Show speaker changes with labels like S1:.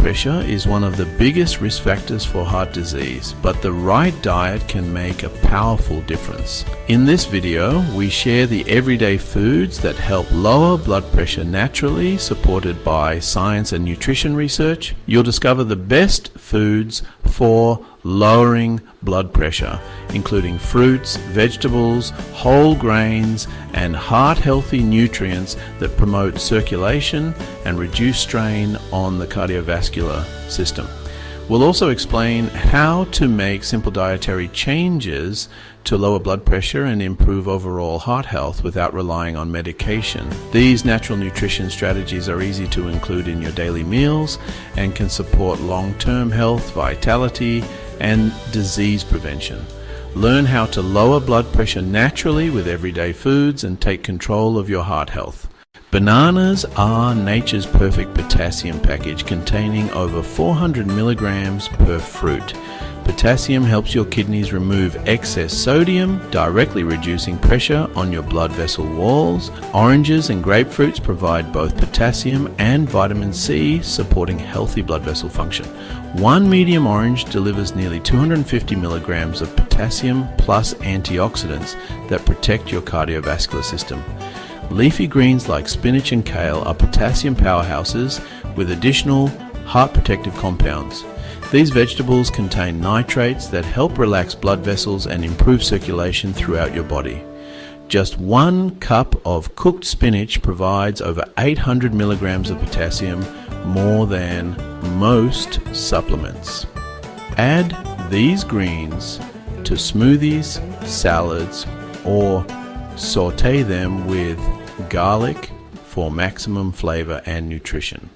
S1: pressure is one of the biggest risk factors for heart disease, but the right diet can make a powerful difference. In this video, we share the everyday foods that help lower blood pressure naturally, supported by science and nutrition research. You'll discover the best foods for lowering blood pressure, including fruits, vegetables, whole grains, and heart-healthy nutrients that promote circulation and reduce strain on the cardiovascular system. We'll also explain how to make simple dietary changes to lower blood pressure and improve overall heart health without relying on medication. These natural nutrition strategies are easy to include in your daily meals and can support long-term health, vitality, and disease prevention. Learn how to lower blood pressure naturally with everyday foods and take control of your heart health. Bananas are nature's perfect potassium package, containing over 400 milligrams per fruit. Potassium helps your kidneys remove excess sodium, directly reducing pressure on your blood vessel walls. Oranges and grapefruits provide both potassium and vitamin C, supporting healthy blood vessel function. One medium orange delivers nearly 250 milligrams of potassium plus antioxidants that protect your cardiovascular system. Leafy greens like spinach and kale are potassium powerhouses with additional heart protective compounds. These vegetables contain nitrates that help relax blood vessels and improve circulation throughout your body. Just 1 cup of cooked spinach provides over 800 milligrams of potassium, more than most supplements. Add these greens to smoothies, salads, or saute them with garlic for maximum flavor and nutrition.